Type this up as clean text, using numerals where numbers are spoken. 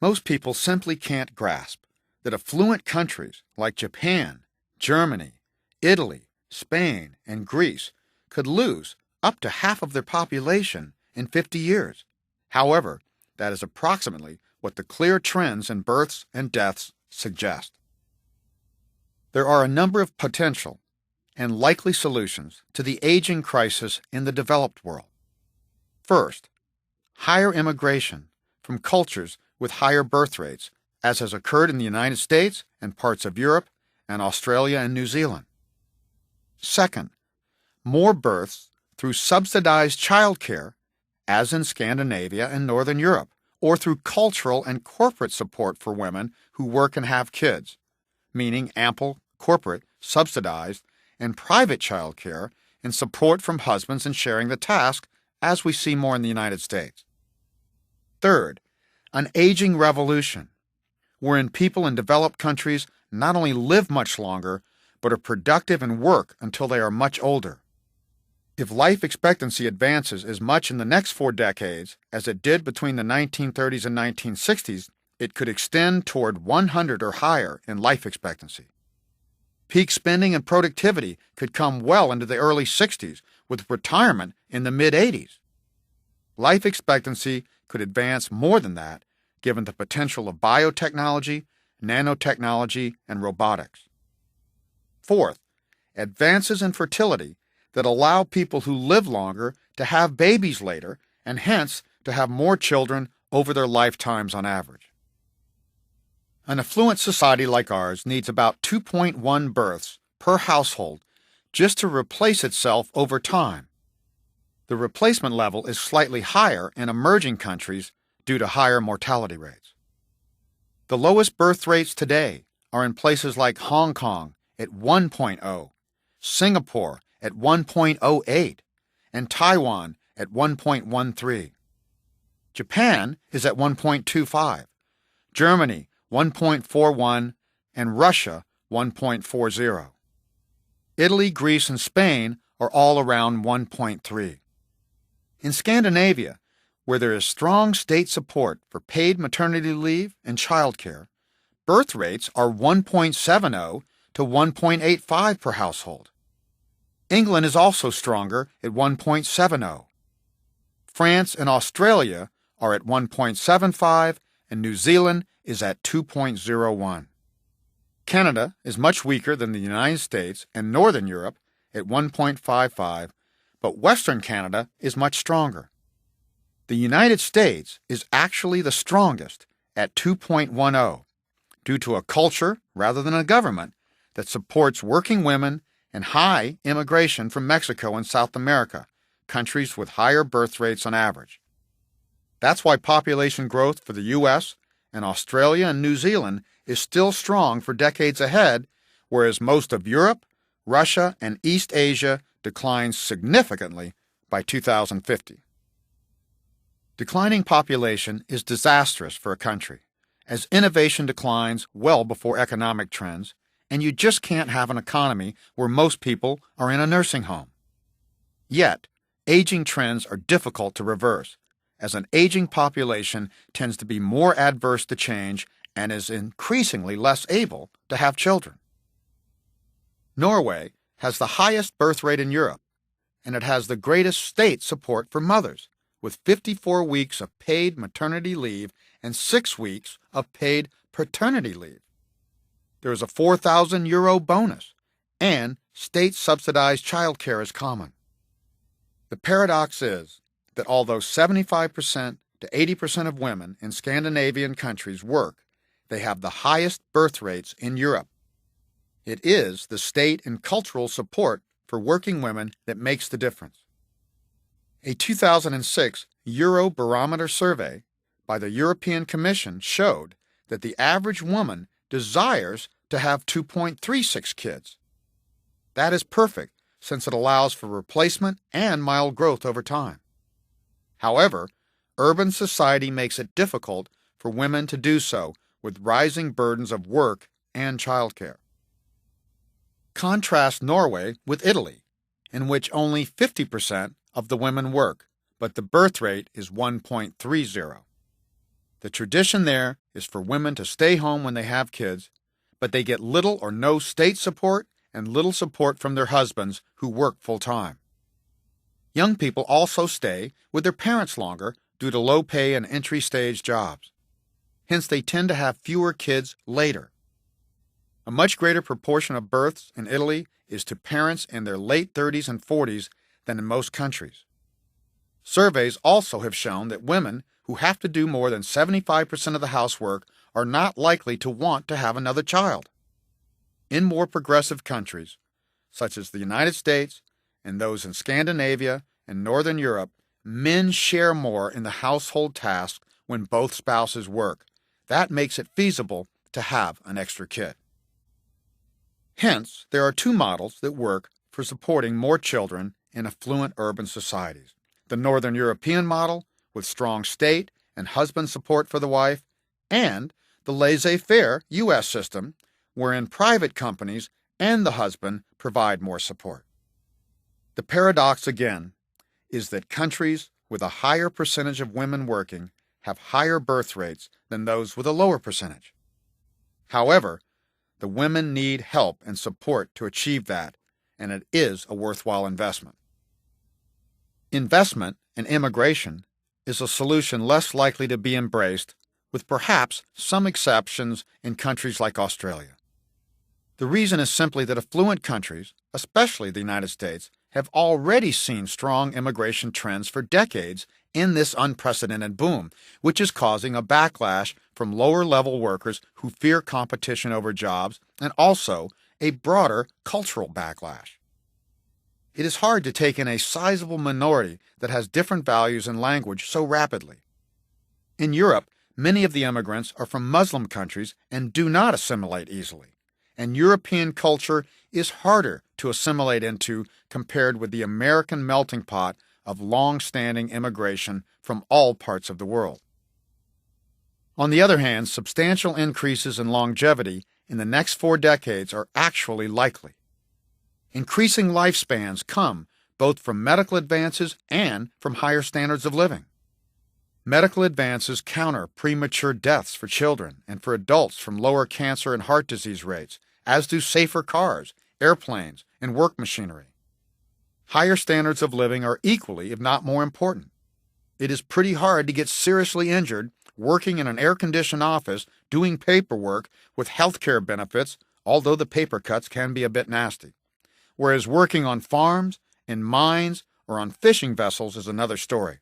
Most people simply can't grasp that affluent countries like Japan, Germany, Italy, Spain, and Greece could lose up to half of their population in 50 years. However, that is approximately what the clear trends in births and deaths suggest. There are a number of potential and likely solutions to the aging crisis in the developed world. First, higher immigration from cultures with higher birth rates, as has occurred in the United States and parts of Europe and Australia and New Zealand. Second, more births through subsidized childcare, as in Scandinavia and Northern Europe, or through cultural and corporate support for women who work and have kids, meaning ample corporate, subsidized, and private childcare and support from husbands in sharing the task, as we see more in the United States. Third, an aging revolution, wherein people in developed countries not only live much longer, but are productive and work until they are much older. If life expectancy advances as much in the next 4 decades as it did between the 1930s and 1960s, it could extend toward 100 or higher in life expectancy. Peak spending and productivity could come well into the early 60s, with retirement in the mid-80s. Life expectancy could advance more than that, given the potential of biotechnology, nanotechnology, and robotics. Fourth, advances in fertility that allow people who live longer to have babies later and hence to have more children over their lifetimes on average. An affluent society like ours needs about 2.1 births per household just to replace itself over time. The replacement level is slightly higher in emerging countries due to higher mortality rates. The lowest birth rates today are in places like Hong Kong at 1.0, Singapore at 1.08, and Taiwan at 1.13. Japan is at 1.25, Germany 1.41, and Russia 1.40. Italy, Greece, and Spain are all around 1.3. In Scandinavia, where there is strong state support for paid maternity leave and childcare, birth rates are 1.70 to 1.85 per household. England is also stronger at 1.70. France and Australia are at 1.75, and New Zealand is at 2.01. Canada is much weaker than the United States and Northern Europe at 1.55, but Western Canada is much stronger. The United States is actually the strongest at 2.10 due to a culture rather than a government that supports working women and high immigration from Mexico and South America, countries with higher birth rates on average. That's why population growth for the U.S. and Australia and New Zealand is still strong for decades ahead, whereas most of Europe, Russia, and East Asia declines significantly by 2050. Declining population is disastrous for a country, as innovation declines well before economic trends, and you just can't have an economy where most people are in a nursing home. Yet, aging trends are difficult to reverse, as an aging population tends to be more adverse to change and is increasingly less able to have children. Norway has the highest birth rate in Europe, and it has the greatest state support for mothers, with 54 weeks of paid maternity leave and 6 weeks of paid paternity leave. There is a €4,000 bonus, and state-subsidized childcare is common. The paradox is that although 75% to 80% of women in Scandinavian countries work, they have the highest birth rates in Europe. It is the state and cultural support for working women that makes the difference. A 2006 Eurobarometer survey by the European Commission showed that the average woman desires to have 2.36 kids. That is perfect, since it allows for replacement and mild growth over time. However, urban society makes it difficult for women to do so with rising burdens of work and childcare. Contrast Norway with Italy, in which only 50% of the women work, but the birth rate is 1.30. The tradition there is for women to stay home when they have kids, but they get little or no state support and little support from their husbands who work full-time. Young people also stay with their parents longer due to low pay and entry-stage jobs. Hence, they tend to have fewer kids later. A much greater proportion of births in Italy is to parents in their late 30s and 40s than in most countries. Surveys also have shown that women who have to do more than 75% of the housework are not likely to want to have another child. In more progressive countries, such as the United States and those in Scandinavia and Northern Europe, men share more in the household tasks when both spouses work. That makes it feasible to have an extra kid. Hence, there are two models that work for supporting more children in affluent urban societies. The Northern European model, with strong state and husband support for the wife, and the laissez-faire U.S. system, wherein private companies and the husband provide more support. The paradox, again, is that countries with a higher percentage of women working have higher birth rates than those with a lower percentage. However, the women need help and support to achieve that, and it is a worthwhile investment. Investment in immigration is a solution less likely to be embraced, with perhaps some exceptions in countries like Australia. The reason is simply that affluent countries, especially the United States, have already seen strong immigration trends for decades in this unprecedented boom, which is causing a backlash from lower-level workers who fear competition over jobs and also a broader cultural backlash. It is hard to take in a sizable minority that has different values and language so rapidly. In Europe, many of the immigrants are from Muslim countries and do not assimilate easily, and European culture is harder to assimilate into compared with the American melting pot of long-standing immigration from all parts of the world. On the other hand, substantial increases in longevity in the next 4 decades are actually likely. Increasing lifespans come both from medical advances and from higher standards of living. Medical advances counter premature deaths for children and for adults from lower cancer and heart disease rates, as do safer cars, airplanes, and work machinery. Higher standards of living are equally, if not more important. It is pretty hard to get seriously injured working in an air-conditioned office doing paperwork with health care benefits, although the paper cuts can be a bit nasty. Whereas working on farms, in mines, or on fishing vessels is another story.